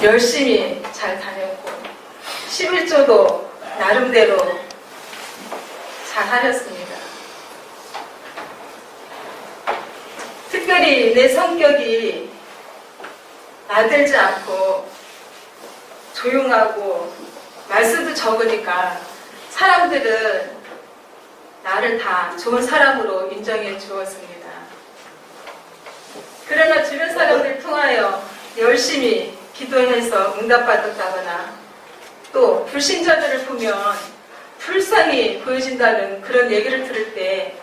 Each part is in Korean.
열심히 잘 다녔고 11조도 나름대로 잘 하렸습니다. 특별히 내 성격이 나들지 않고 조용하고 말수도 적으니까 사람들은 나를 다 좋은 사람으로 인정해 주었습니다. 그러나 주변 사람들 통하여 열심히 기도해서 응답받았다거나 또 불신자들을 보면 불쌍히 보여진다는 그런 얘기를 들을 때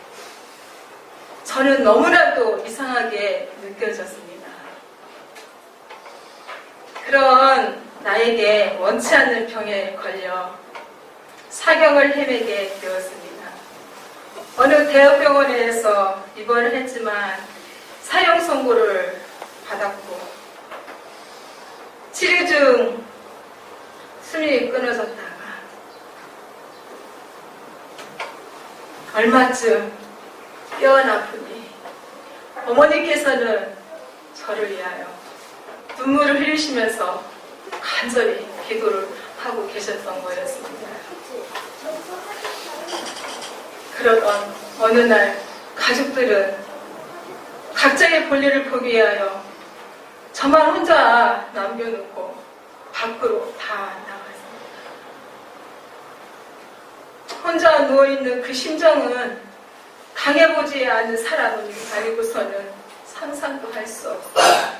저는 너무나도 이상하게 느껴졌습니다. 그런 나에게 원치 않는 병에 걸려 사경을 헤매게 되었습니다. 어느 대학병원에서 입원을 했지만 사형 선고를 받았고 치료 중 숨이 끊어졌다가 얼마쯤 뼈가 아프니 어머니께서는 저를 위하여 눈물을 흘리시면서 간절히 기도를 하고 계셨던 거였습니다. 그러던 어느 날 가족들은 각자의 볼일을 보기 위하여 저만 혼자 남겨놓고 밖으로 다 나갔습니다. 혼자 누워있는 그 심정은 당해보지 않은 사람은 아니고서는 상상도 할 수 없어요.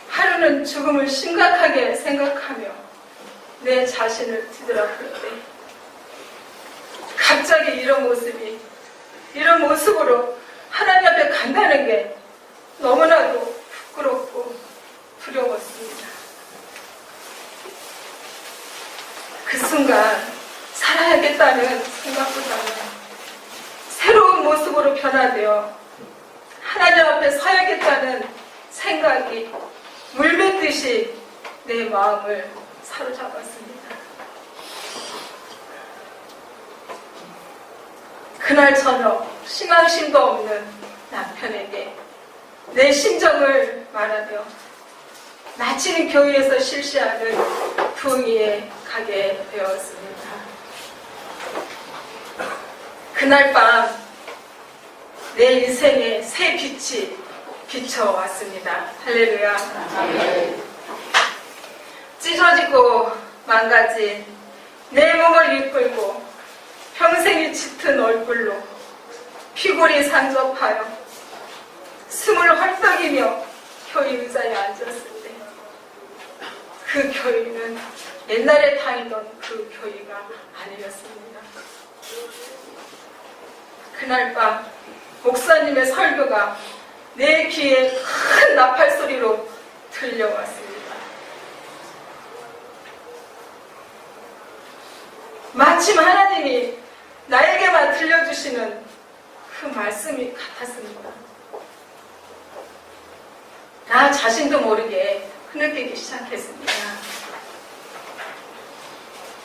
하루는 죽음을 심각하게 생각하며 내 자신을 뒤돌아볼 때 갑자기 이런 모습으로 하나님 앞에 간다는 게 너무나도 부끄럽고 두려웠습니다. 그 순간 살아야겠다는 생각보다는 새로운 모습으로 변화되어 하나님 앞에 서야겠다는 생각이 물맷듯이 내 마음을 사로잡았습니다. 그날 저녁 희망심도 없는 남편에게 내 심정을 말하며 마치는 교회에서 실시하는 부흥회에 가게 되었습니다. 그날 밤 내 인생에 새 빛이 비춰왔습니다. 할렐루야. 찢어지고 망가진 내 몸을 이끌고 평생이 짙은 얼굴로 피골이 상접하여 숨을 헐떡이며 교회 의자에 앉았을 때 그 교회는 옛날에 다니던 그 교회가 아니었습니다. 그날 밤 목사님의 설교가 내 귀에 큰 나팔 소리로 들려왔습니다. 마침 하나님이 나에게만 들려주시는 그 말씀이 같았습니다. 나 자신도 모르게 흐느끼기 시작했습니다.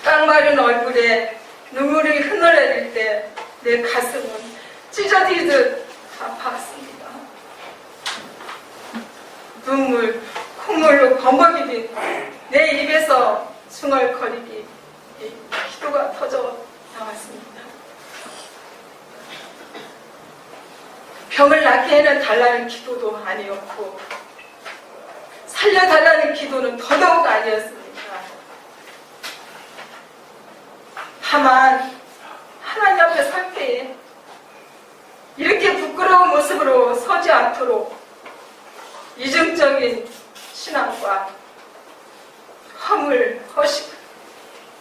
깡마른 얼굴에 눈물이 흐느러질 때 내 가슴은 찢어지듯 아팠습니다. 눈물, 콧물로 범벅이 내 입에서 중얼거리기 기도가 터져 나왔습니다. 병을 낫게 해는 달라는 기도도 아니었고 살려달라는 기도는 더더욱 아니었습니다. 다만 하나님 앞에 설 때에 이렇게 부끄러운 모습으로 서지 않도록 이중적인 신앙과 허물, 허식,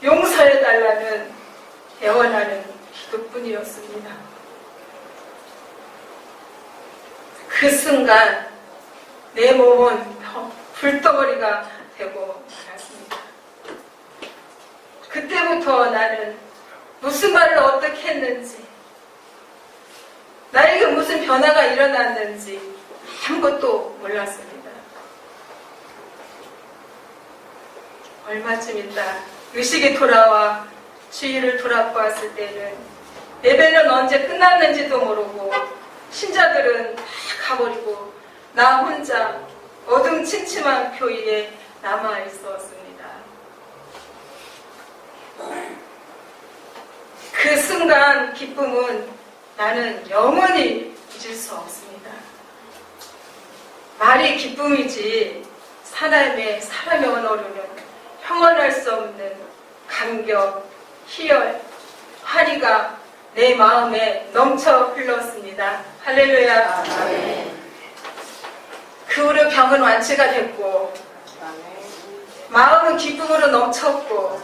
용서해달라는 애원하는 기도뿐이었습니다. 그 순간 내 몸은 불덩어리가 되고 말았습니다. 그때부터 나는 무슨 말을 어떻게 했는지 나에게 무슨 변화가 일어났는지 아무것도 몰랐습니다. 얼마쯤 있다 의식이 돌아와 주위를 돌아보았을 때는 예배는 언제 끝났는지도 모르고 신자들은 다 가버리고 나 혼자 어둠침침한 교회에 남아 있었습니다. 그 순간 기쁨은 나는 영원히 잊을 수 없습니다. 말이 기쁨이지 사람의 언어로는 형언할 수 없는 감격, 희열, 환희가 내 마음에 넘쳐 흘렀습니다. 할렐루야. 아멘. 그 후로 병은 완치가 됐고 마음은 기쁨으로 넘쳤고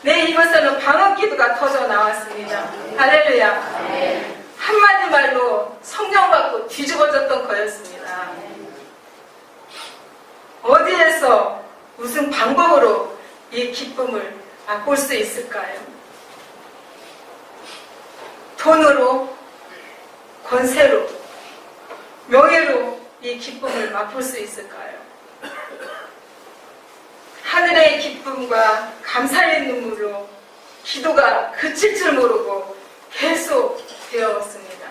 내 입에서는 방언 기도가 터져 나왔습니다. 할렐루야. 한마디 말로 성령 받고 뒤집어졌던 거였습니다. 어디에서 무슨 방법으로 이 기쁨을 맛볼 수 있을까요? 돈으로, 권세로, 명예로 이 기쁨을 맛볼 수 있을까요? 하늘의 기쁨과 감사의 눈물로 기도가 그칠 줄 모르고 계속 되었습니다.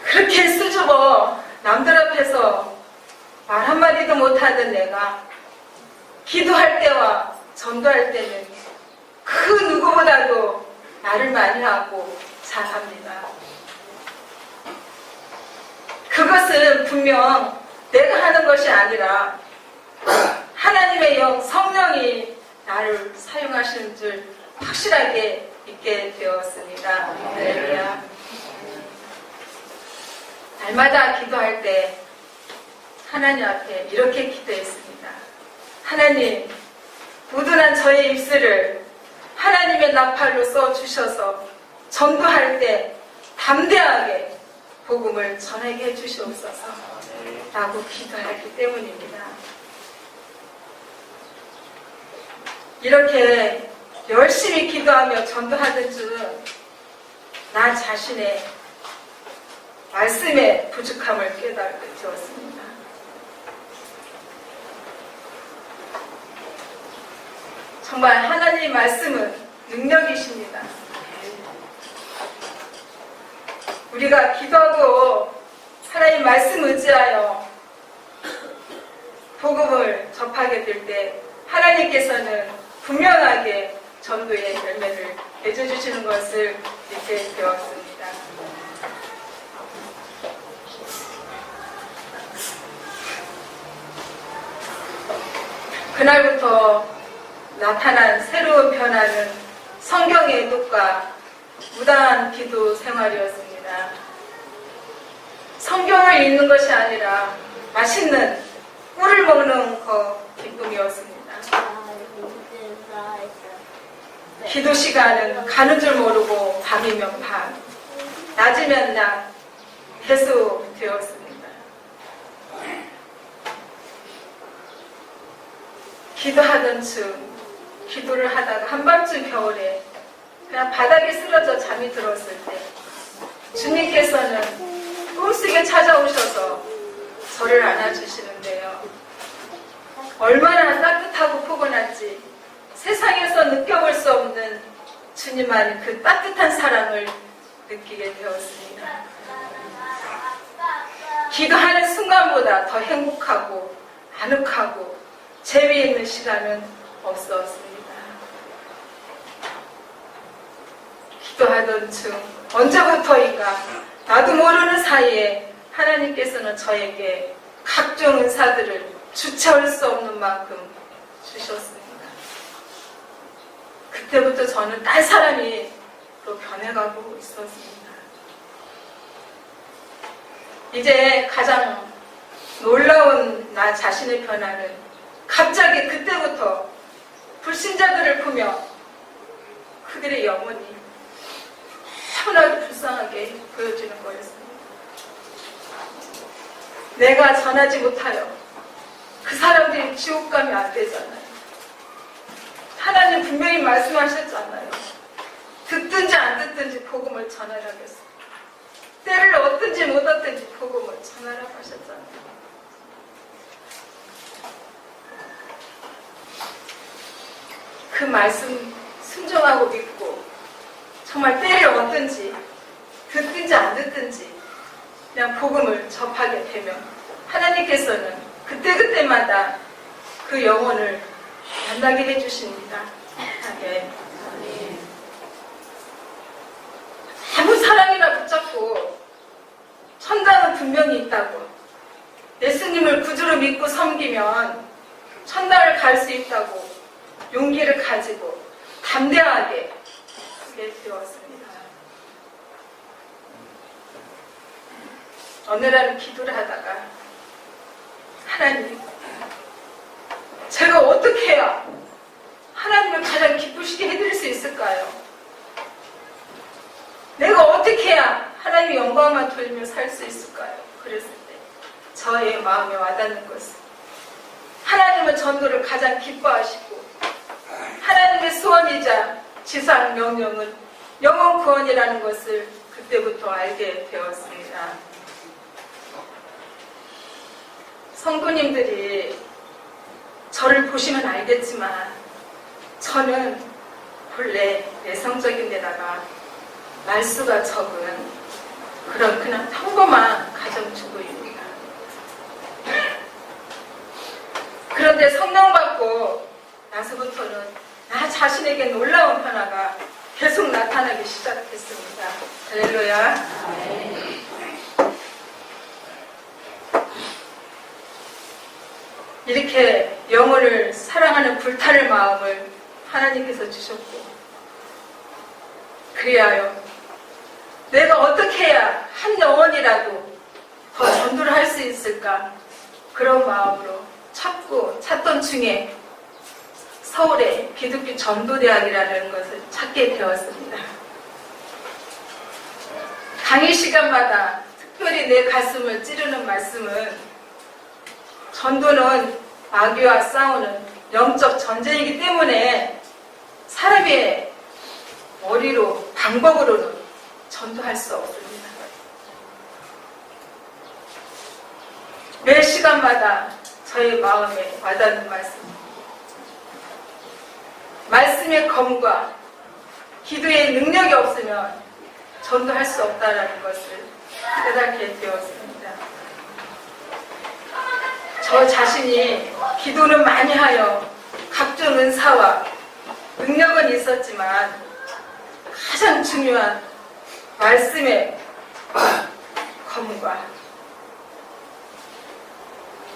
그렇게 수줍어 남들 앞에서 말 한마디도 못하던 내가 기도할 때와 전도할 때는 그 누구보다도 말을 많이 하고 잘합니다. 그것은 분명 내가 하는 것이 아니라 하나님의 영 성령이 나를 사용하시는 줄 확실하게 믿게 되었습니다. 할렐루야. 날마다 기도할 때 하나님 앞에 이렇게 기도했습니다. 하나님, 우둔한 저의 입술을 하나님의 나팔로 써주셔서 전도할 때 담대하게 복음을 전하게 해주시옵소서 라고 기도했기 때문입니다. 이렇게 열심히 기도하며 전도하던 중 나 자신의 말씀의 부족함을 깨닫게 되었습니다. 정말 하나님의 말씀은 능력이십니다. 우리가 기도하고 하나님 말씀 의지하여 복음을 접하게 될 때 하나님께서는 분명하게 전도의 열매를 맺어주시는 것을 믿게 되었습니다. 그날부터 나타난 새로운 변화는 성경의 뜻과 무당한 기도 생활이었습니다. 성경을 읽는 것이 아니라 맛있는 꿀을 먹는 거 기쁨이었습니다. 기도 시간은 가는 줄 모르고 밤이면 밤, 낮이면 낮 계속 되었습니다. 기도하던 중 기도를 하다가 한밤중 겨울에 그냥 바닥에 쓰러져 잠이 들었을 때 주님께서는 꿈속에 찾아오셔서 저를 안아주시는데요. 얼마나 따뜻하고 포근한지 세상에서 느껴볼 수 없는 주님만의 그 따뜻한 사랑을 느끼게 되었습니다. 기도하는 순간보다 더 행복하고 아늑하고 재미있는 시간은 없었습니다. 기도하던 중 언제부터인가 나도 모르는 사이에 하나님께서는 저에게 각종 은사들을 주체할 수 없는 만큼 주셨습니다. 그때부터 저는 딴 사람이 또 변해가고 있었습니다. 이제 가장 놀라운 나 자신의 변화는 갑자기 그때부터 불신자들을 보며 그들의 영혼이 너무나도 불쌍하게 보여지는 거였습니다. 내가 전하지 못하여 그 사람들이 지옥 가면 안 되잖아요. 하나님 분명히 말씀하셨잖아요. 듣든지 안 듣든지 복음을 전하라겠어요. 때를 얻든지 못 얻든지 복음을 전하라고 하셨잖아요. 그 말씀 순종하고 믿고 정말 때를 얻든지 듣든지 안 듣든지 그냥 복음을 접하게 되면 하나님께서는 그때그때마다 그 영혼을 만나게 해주십니다. 아멘. 아무 사랑이나 붙잡고 천당은 분명히 있다고, 예수님을 구주로 믿고 섬기면 천당을 갈 수 있다고 용기를 가지고 담대하게 하게 되었습니다. 어느 날은 기도를 하다가 하나님, 제가 어떻게 해야 하나님을 가장 기쁘시게 해드릴 수 있을까요? 내가 어떻게 해야 하나님의 영광만 돌리며 살 수 있을까요? 그랬을 때 저의 마음에 와닿는 것은 하나님은 전도를 가장 기뻐하시고 하나님의 소원이자 지상 명령은 영혼 구원이라는 것을 그때부터 알게 되었습니다. 성도님들이 저를 보시면 알겠지만 저는 본래 내성적인 데다가 말수가 적은 그런 그냥 평범한 가정주부입니다. 그런데 성령 받고 나서부터는 나 자신에게 놀라운 변화가 계속 나타나기 시작했습니다. 할렐루야. 이렇게 영혼을 사랑하는 불타는 마음을 하나님께서 주셨고, 그리하여 내가 어떻게 해야 한 영혼이라도 더 전도를 할 수 있을까, 그런 마음으로 찾던 중에 서울의 기독교 전도대학이라는 것을 찾게 되었습니다. 강의 시간마다 특별히 내 가슴을 찌르는 말씀은 전도는 마귀와 싸우는 영적 전쟁이기 때문에 사람의 머리로, 방법으로는 전도할 수 없습니다. 매 시간마다 저의 마음에 와닿는 말씀의 검과 기도의 능력이 없으면 전도할 수 없다는 것을 깨닫게 되었습니다. 저 자신이 기도는 많이 하여 각종 은사와 능력은 있었지만 가장 중요한 말씀의 검과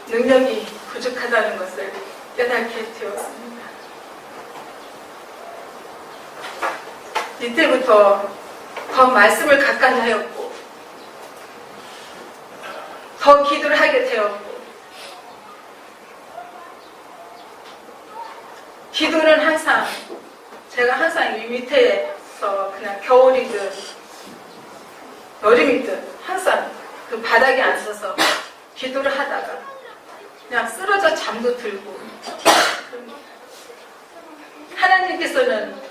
능력이 부족하다는 것을 깨닫게 되었습니다. 이때부터 더 말씀을 가까이 하였고 더 기도를 하게 되었고, 기도는 항상 제가 항상 이 밑에서 그냥 겨울이든 여름이든 항상 그 바닥에 앉아서 기도를 하다가 그냥 쓰러져 잠도 들고, 하나님께서는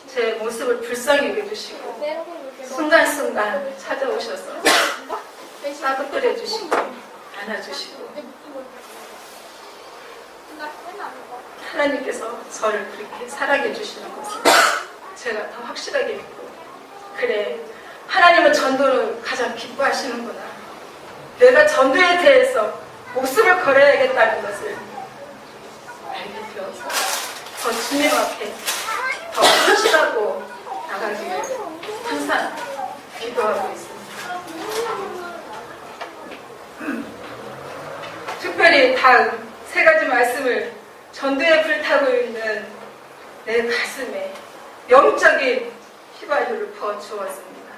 제 모습을 불쌍히 여겨주시고 순간순간 찾아오셔서 싸도 끓여주시고 안아주시고, 하나님께서 저를 그렇게 사랑해 주시는 것을 제가 더 확실하게 믿고, 그래, 하나님은 전도를 가장 기뻐하시는구나, 내가 전도에 대해서 목숨을 걸어야겠다는 것을 알게 되어서 더 주님 앞에 더 확실하고 나가기를 항상 기도하고 있습니다. 특별히 다음 세 가지 말씀을 전도에 불타고 있는 내 가슴에 영적인 휘발유를 부어주었습니다.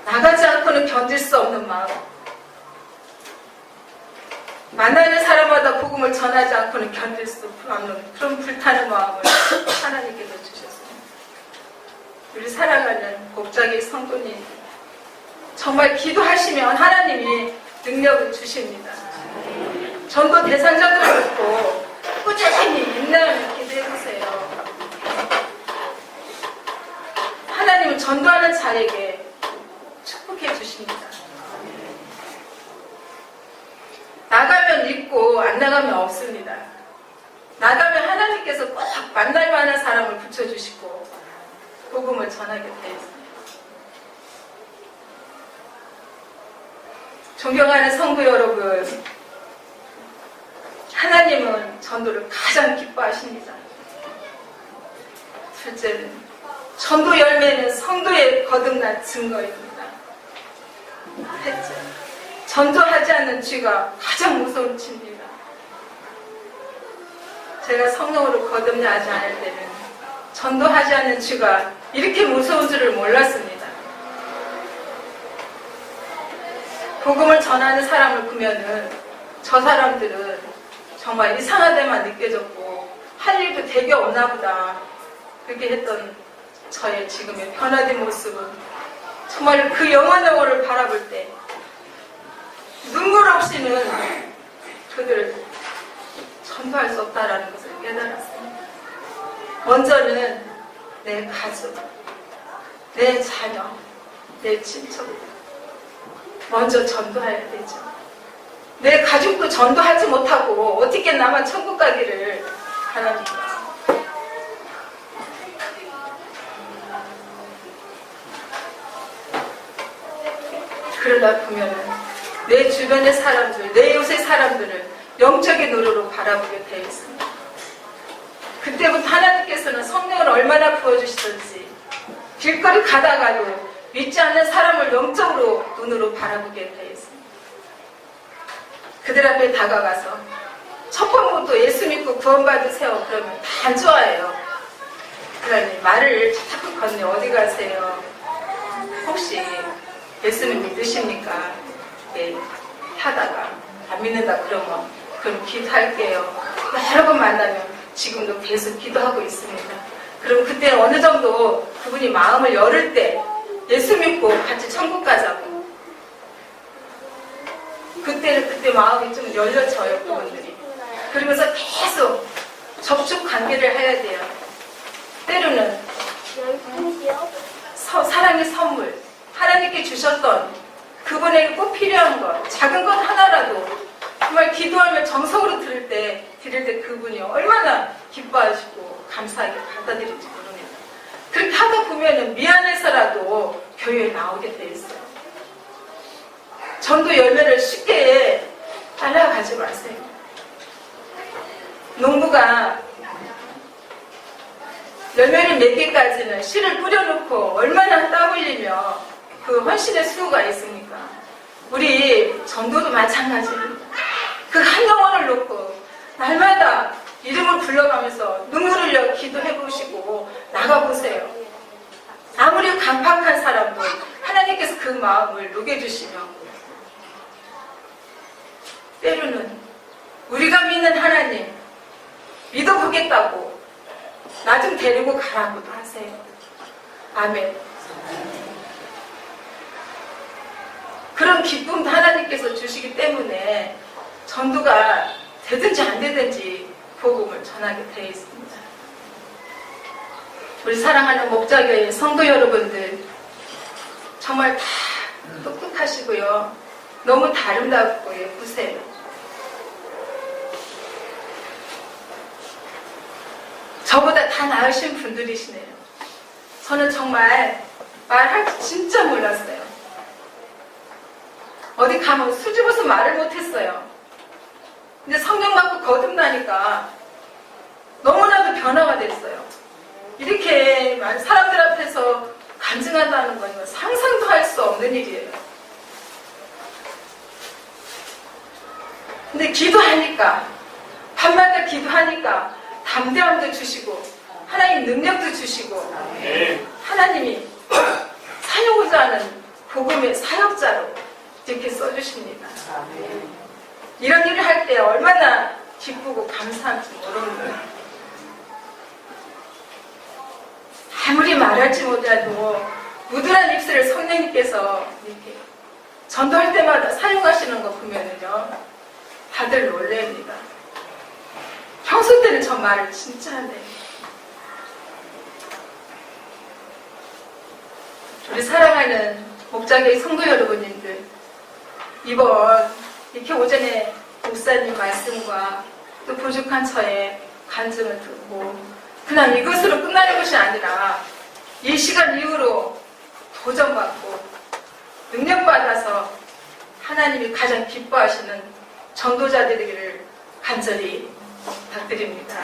나가지 않고는 견딜 수 없는 마음, 만나는 사람마다 복음을 전하지 않고는 견딜 수 없는 그런 불타는 마음을 하나님께서 주셨습니다. 우리 사랑하는 복작의 성도님, 정말 기도하시면 하나님이 능력을 주십니다. 전도 대상자들을 놓고 꾸준히 인내하는 기도해보세요. 하나님은 전도하는 자에게 축복해 주십니다. 나가면 있고 안 나가면 없습니다. 나가면 하나님께서 꼭 만날 만한 사람을 붙여주시고 복음을 전하게 되어 있습니다. 존경하는 성도 여러분, 하나님은 전도를 가장 기뻐하십니다. 둘째는 전도 열매는 성도의 거듭난 증거입니다. 셋째, 전도하지 않는 죄가 가장 무서운 죄입니다. 제가 성령으로 거듭나지 않을 때는 전도하지 않는 죄가 이렇게 무서운 줄을 몰랐습니다. 복음을 전하는 사람을 보면은 저 사람들은 정말 이상하게만 느껴졌고 할 일도 되게 없나 보다 그렇게 했던 저의 지금의 변화된 모습은 정말 그 영원을 바라볼 때 눈물 없이는 그들을 전도할 수 없다라는 것을 깨달았습니다. 먼저는 내 가족, 내 자녀, 내 친척 먼저 전도해야 되죠. 내 가족도 전도하지 못하고 어떻게 나만 천국 가기를 바랍니까? 그러다 보면은 내 주변의 사람들, 내 요새 사람들을 영적인 눈으로 바라보게 되어 있습니다. 그때부터 하나님께서는 성령을 얼마나 부어주시던지 길거리 가다가도 믿지 않는 사람을 영적으로 눈으로 바라보게 되어 있습니다. 그들 앞에 다가가서 첫 번부터 예수 믿고 구원받으세요 그러면 다 안 좋아해요. 그러니 말을 자꾸 건네 어디 가세요? 혹시 예수님 믿으십니까? 네, 하다가 안 믿는다 그러면 그럼 기도할게요. 여러 번 만나면 지금도 계속 기도하고 있습니다. 그럼 그때 어느 정도 그분이 마음을 열을 때 예수 믿고 같이 천국 가자고. 그때 마음이 좀 열려져요, 그분들이. 그러면서 계속 접촉 관계를 해야 돼요. 때로는 사랑의 선물, 하나님께 주셨던 그분에게 꼭 필요한 것, 작은 것 하나라도 정말 기도하며 정성으로 드릴 때 그분이 얼마나 기뻐하시고 감사하게 받아들일지 모릅니다. 그렇게 하다 보면 미안해서라도 교회에 나오게 돼 있어요. 전도 열매를 쉽게 따라가지 마세요. 농부가 열매를 맺기까지는 씨를 뿌려놓고 얼마나 땀 흘리며 그 헌신의 수고가 있습니까? 우리 전도도 마찬가지입니다. 그 한 영혼을 놓고 날마다 이름을 불러가면서 눈물 흘려 기도해보시고 나가보세요. 아무리 강팍한 사람도 하나님께서 그 마음을 녹여주시며 때로는 우리가 믿는 하나님 믿어보겠다고 나 좀 데리고 가라고도 하세요. 아멘. 그런 기쁨도 하나님께서 주시기 때문에 전도가 되든지 안 되든지 복음을 전하게 되어 있습니다. 우리 사랑하는 목자교회 성도 여러분들 정말 다 똑똑하시고요. 너무 아름답고 예쁘세요. 저보다 다 나으신 분들이시네요. 저는 정말 말할 줄 진짜 몰랐어요. 어디 가면 수줍어서 말을 못했어요. 근데 성령 받고 거듭나니까 너무나도 변화가 됐어요. 이렇게 사람들 앞에서 간증한다는 건 상상도 할 수 없는 일이에요. 근데 기도하니까 밤마다 기도하니까 담대함도 주시고 하나님 능력도 주시고 하나님이 사용하고자 하는 복음의 사역자로 이렇게 써주십니다. 이런 일을 할 때 얼마나 기쁘고 감사한지 모릅니다. 아무리 말할지 못해도 무드란 입술을 성령님께서 이렇게 전도할 때마다 사용하시는 거 보면은요, 다들 놀랍니다. 평소 때는 저 말을 진짜 하네요. 우리 사랑하는 목자교회 성도 여러분님들, 이번 이렇게 오전에 목사님 말씀과 또 부족한 저의 간증을 듣고 그냥 이것으로 끝나는 것이 아니라 이 시간 이후로 도전받고 능력받아서 하나님이 가장 기뻐하시는 전도자들이기를 간절히 부탁드립니다.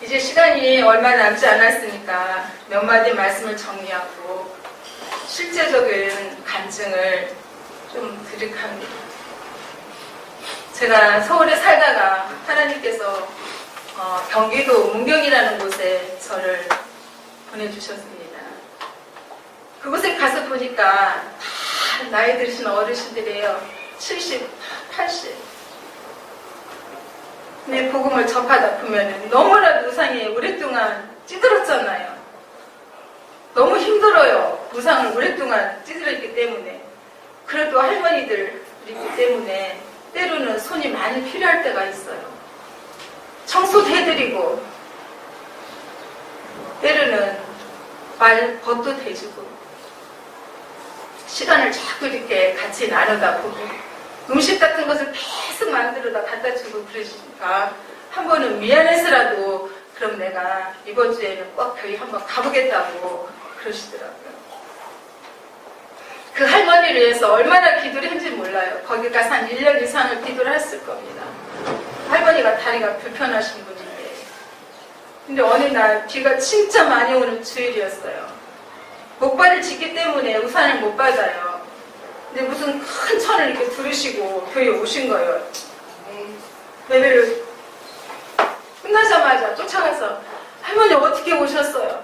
이제 시간이 얼마 남지 않았으니까 몇 마디 말씀을 정리하고 실제적인 간증을 좀 드리려 합니다. 제가 서울에 살다가 하나님께서 경기도 문경이라는 곳에 저를 보내주셨습니다. 그곳에 가서 보니까 다 나이 드신 어르신들이에요. 70, 80. 근데 복음을 접하다 보면 너무나도 우상에 오랫동안 찌들었잖아요. 너무 힘들어요. 우상을 오랫동안 찌들었기 때문에. 그래도 할머니들 있기 때문에 때로는 손이 많이 필요할 때가 있어요. 청소도 해드리고 때로는 말 벗도 대주고 시간을 자꾸 이렇게 같이 나누다 보고 음식 같은 것을 계속 만들어다 갖다 주고 그러시니까 한 번은 미안해서라도 그럼 내가 이번 주에는 꼭 교회 한번 가보겠다고 그러시더라고요. 그 할머니를 위해서 얼마나 기도를 했는지 몰라요. 거기 가서 한 1년 이상을 기도를 했을 겁니다. 할머니가 다리가 불편하신 분인데. 근데 어느 날 비가 진짜 많이 오는 주일이었어요. 목발을 짚기 때문에 우산을 못 받아요. 근데 무슨 큰 천을 이렇게 두르시고 교회에 오신 거예요. 예배를 끝나자마자 쫓아가서 할머니 어떻게 오셨어요?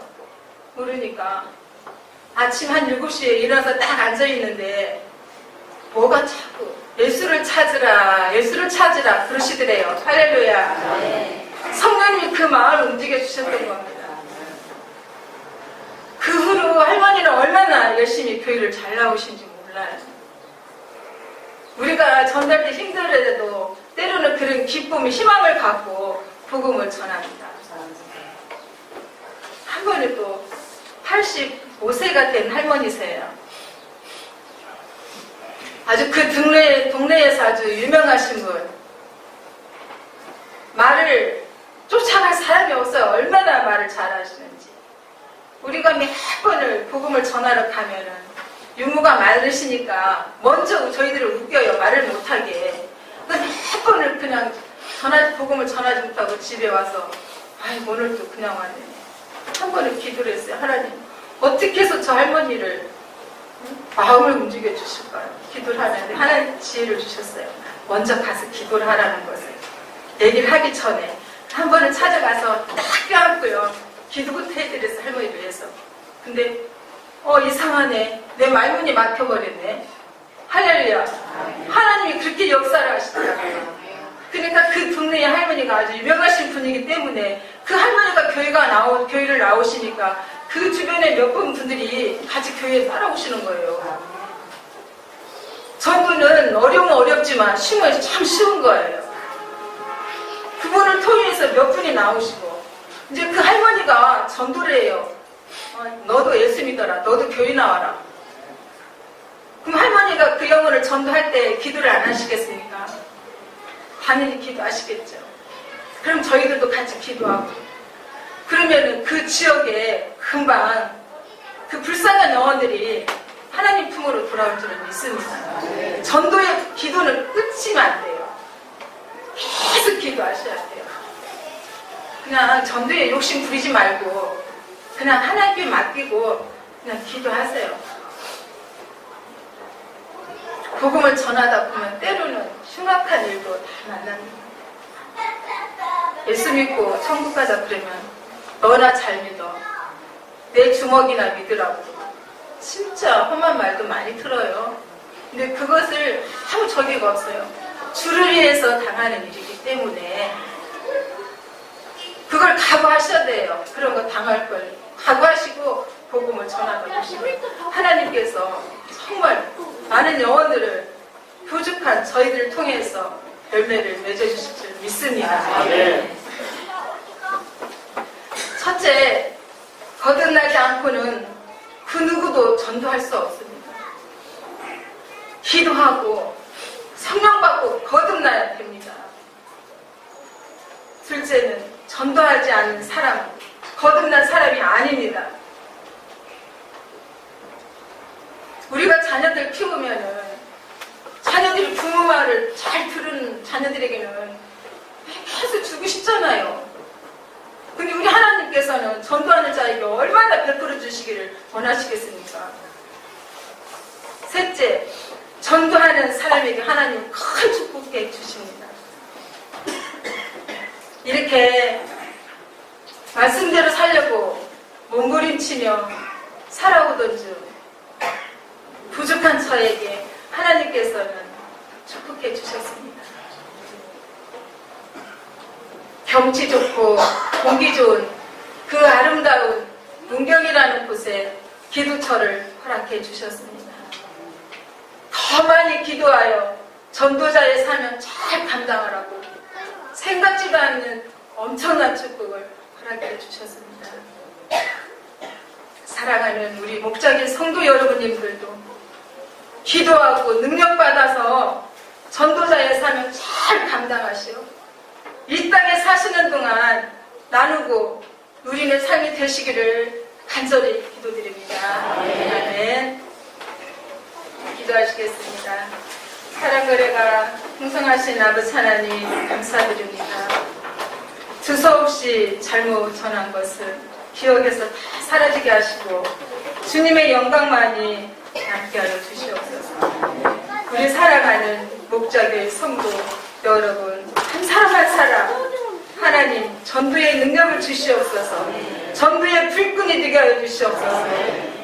모르니까 아침 한 7시에 일어나서 딱 앉아있는데 뭐가 자꾸 예수를 찾으라 예수를 찾으라 그러시더래요. 할렐루야. 네. 성령님이 그 마음을 움직여주셨던 겁니다. 그 후로 할머니는 얼마나 열심히 교회를 잘 나오신지 몰라요. 우리가 전달 때 힘들어도 때로는 그런 기쁨, 희망을 갖고 복음을 전합니다. 한 번은 또 85세가 된 할머니세요. 아주 그 동네에서 아주 유명하신 분. 말을 쫓아갈 사람이 없어요. 얼마나 말을 잘하시는지. 우리가 몇 번을 복음을 전하러 가면은 유무가 많으시니까 먼저 저희들을 웃겨요. 말을 못하게. 몇 번을 그냥 복음을 전하지 못하고 집에 와서 아이고 오늘 또 그냥 왔네. 한 번은 기도를 했어요. 하나님 어떻게 해서 저 할머니를 마음을 움직여 주실까요? 기도를 하는데 하나님 지혜를 주셨어요. 먼저 가서 기도를 하라는 것을 얘기를 하기 전에 한 번은 찾아가서 딱 껴안고요. 기도부터 해드렸어. 할머니를 위해서. 근데 이상하네. 내 말문이 막혀버렸네. 할렐루야. 하나님이 그렇게 역사를 하시더라고요. 그러니까 그 동네의 할머니가 아주 유명하신 분이기 때문에 그 할머니가 교회를 나오시니까 그 주변에 몇 분들이 같이 교회에 따라오시는 거예요. 전도는 어려우면 어렵지만 쉬우면 참 쉬운 거예요. 그분을 통해서 몇 분이 나오시고 이제 그 할머니가 전도를 해요. 너도 예수 믿어라. 너도 교회 나와라. 그럼 할머니가 그 영혼을 전도할 때 기도를 안 하시겠습니까? 당연히 기도하시겠죠. 그럼 저희들도 같이 기도하고 그러면은 그 지역에 금방 그 불쌍한 영혼들이 하나님 품으로 돌아올 줄은 믿습니다. 전도의 기도는 끝이면 안 돼요. 계속 기도하셔야 돼요. 그냥 전도에 욕심 부리지 말고 그냥 하나님께 맡기고 그냥 기도하세요. 복음을 전하다 보면 때로는 흉악한 일도 다 만납니다. 예수 믿고 천국 가자 그러면 너나 잘 믿어. 내 주먹이나 믿으라고. 진짜 험한 말도 많이 들어요. 근데 그것을 아무 저기가 없어요. 주를 위해서 당하는 일이기 때문에 그걸 각오하셔야 돼요. 그런 거 당할 걸 각오하시고 복음을 전하다 보시면 하나님께서 정말 많은 영혼들을 부족한 저희들을 통해서 열매를 맺어주실 줄 믿습니다. 첫째, 거듭나지 않고는 그 누구도 전도할 수 없습니다. 기도하고 성령 받고 거듭나야 됩니다. 둘째는 전도하지 않는 사람, 거듭난 사람이 아닙니다. 우리가 자녀들 키우면은 자녀들이 부모 말을 잘 들은 자녀들에게는 계속 주고 싶잖아요. 근데 우리 하나님께서는 전도하는 자에게 얼마나 베풀어 주시기를 원하시겠습니까? 셋째, 전도하는 사람에게 하나님 큰 축복해 주십니다. 이렇게 말씀대로 살려고 몸부림치며 살아오던 중 부족한 저에게 하나님께서는 축복해 주셨습니다. 경치 좋고 공기 좋은 그 아름다운 문경이라는 곳에 기도처를 허락해 주셨습니다. 더 많이 기도하여 전도자의 사명 잘 감당하라고 생각지도 않는 엄청난 축복을 허락해 주셨습니다. 사랑하는 우리 목자길 성도 여러분님들도 기도하고 능력받아서 전도자의 사명 잘 감당하시오. 이 땅에 사시는 동안 나누고 누리는 삶이 되시기를 간절히 기도드립니다. 아멘. 기도하시겠습니다. 사랑거래가 풍성하신 아버지 하나님 감사드립니다. 두서없이 잘못 전한 것을 기억에서 다 사라지게 하시고 주님의 영광만이 남게 하여 주시옵소서. 우리 사랑하는 목자교회 성도 여러분 한 사람 한 사람 하나님 전도의 능력을 주시옵소서. 전도의 불끈이 되게 하여 주시옵소서.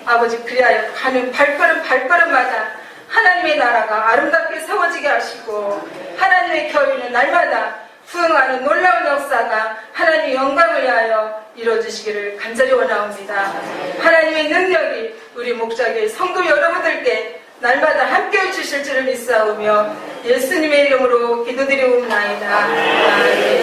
아버지 그리하여 가는 발걸음마다 하나님의 나라가 아름답게 세워지게 하시고 하나님의 교회는 날마다 부흥하는 놀라운 역사가 하나님의 영광을 위하여 이루어지시기를 간절히 원하옵니다. 하나님의 능력이 우리 목자교회 성도 여러분들께 날마다 함께해 주실 줄을 믿사오며 예수님의 이름으로 기도드리옵나이다. 아멘.